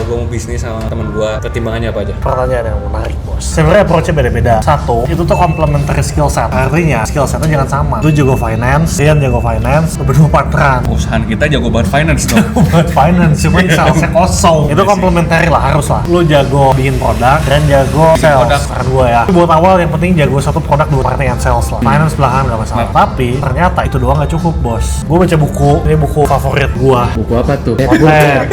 kalau gue mau bisnis sama teman gue, pertimbangannya apa aja? Pertanyaan yang menarik, bos. Sebenarnya approach-nya beda-beda. Satu, itu tuh complementary skill set. Artinya skill setnya jangan sama. Lu jago finance, dia jago finance, lu berdua partneran. Usahaan kita jago banget finance dong. Buat finance, cuman salesnya kosong. Itu complementary lah, harus lah. Lu jago bikin produk dan jago sales. Karena dua ya. Buat awal yang penting jago satu produk dua partneran sales lah. Finance belakangan gak masalah. Tapi ternyata itu doang gak cukup, bos. Gue baca buku, ini buku favorit gua. Buku apa tuh?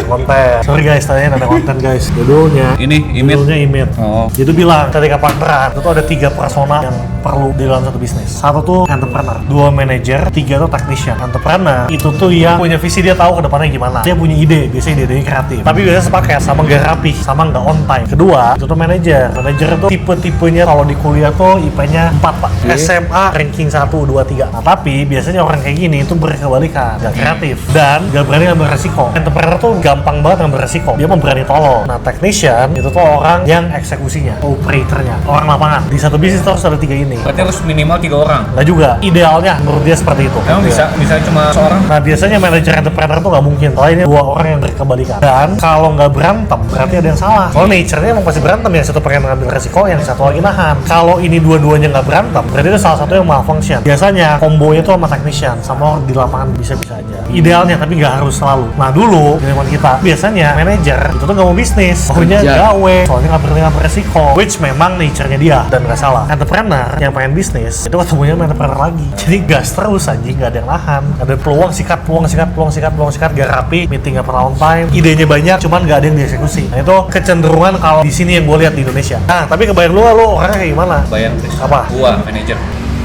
Konten. Sorry guys, tadi ada konten guys. Judulnya Imit. Oh. Itu bilang ketika partneran itu ada 3 persona yang perlu di dalam satu bisnis. Satu tuh entrepreneur, 2 manager, 3 tuh technician. Entrepreneur itu tuh yang punya visi, dia tahu ke depannya gimana. Dia punya ide, biasanya ide-idenya kreatif. Tapi biasanya sepaket sama nggak rapi, sama nggak on time. Kedua, itu tuh manager. Manager itu tipe-tipenya kalau di kuliah tuh IP-nya 4 pak. SMA ranking 1, 2, 3. Nah tapi biasanya orang kayak gini itu berkebalikan, nggak kreatif dan nggak berani ngambil resiko. Entrepreneur tuh gampang banget ngambil resiko. Dia berani tolong. Nah technician itu tuh orang yang eksekusinya, operatornya, orang lapangan. Di satu bisnis tuh harus ada 3 ini. Berarti harus minimal 3 orang. Nggak juga. Idealnya menurut dia seperti itu. Emang bisa cuma seorang? Nah biasanya manajer entrepreneur tuh nggak mungkin. Kalau ini 2 orang yang berkebalikan. Dan kalau nggak berantem berarti ada yang salah. Kalau nature-nya emang pasti berantem, yang satu pengen ngambil resiko, yang satu lagi nahan. Kalau ini dua-duanya nggak berantem, berarti itu salah satu yang malfunction. Biasanya kombonya tuh sama technician, sama orang di lapangan bisa-bisa aja. Idealnya tapi nggak harus selalu. Nah dulu di zaman kita biasanya manajer itu tuh nggak mau bisnis, maunya gawe, soalnya nggak berani ngambil resiko. Which memang nature-nya dia dan nggak salah. Entrepreneur yang pengen bisnis itu ketemunya sama entrepreneur lagi. Jadi gas terus anjing, nggak ada yang nahan. Ada peluang sikat, gak rapi, meeting nggak pernah on time, idenya banyak, cuman nggak ada yang dieksekusi. Nah itu kecenderungan kalau di sini yang gue lihat di Indonesia. Nah tapi kebayang lu orangnya kayak gimana? Bayang Chris. Apa? Gua manajer.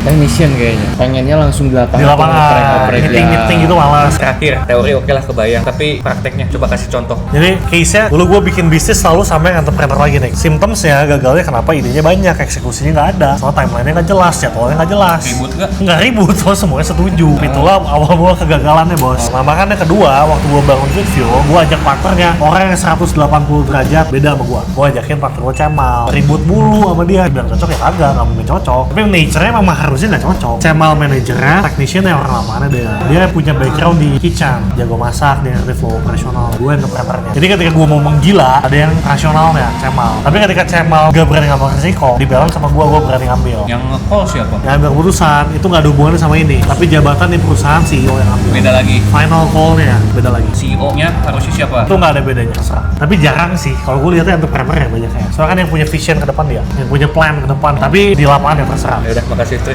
Technician kayaknya. Pengennya langsung di lapangan. Di lapangan, meeting gitu malas. Terakhir, teori oke lah kebayang, tapi prakteknya coba kasih contoh. Jadi case-nya, dulu gue bikin bisnis selalu sampai entrepreneur lagi nih. Symptoms-nya, gagalnya kenapa? Idenya banyak, eksekusinya nggak ada. Soal timeline-nya nggak jelas, jadwalnya nggak jelas. Ribut nggak? Nggak ribut, soalnya semuanya setuju. Itulah awal mula kegagalannya, bos. Nah, makanya kedua, waktu gue bangun Fitio, gue ajak partnernya orang yang 180 derajat beda sama gue. Gue ajakin partner gue Cemal. Ribut mulu sama dia. Bilang cocok ya kagak, nggak mungkin cocok. Tapi nature-nya memang harusnya nggak cocok. Cemal manajernya, technician yang orang lapangannya dia punya background di kitchen, jago masak, dia ngerti flow operasional. Gue entrepreneurnya. Jadi ketika gue mau menggila, ada yang rasionalnya, Cemal. Tapi ketika Cemal gak berani ngambil resiko, di balance sama gue berani ngambil. Yang nge-call siapa? Yang ambil keputusan, itu gak ada hubungannya sama ini. Tapi jabatan di perusahaan CEO yang ambil. Beda lagi. Final call-nya beda lagi. CEO-nya harusnya siapa? Itu gak ada bedanya, terserah. Tapi jarang sih, kalau gue lihatnya entrepreneur ya banyak ya. Soalnya kan yang punya vision ke depan dia, yang punya plan ke depan. Tapi di lapangan ya terserah. Ya udah, makasih Tris.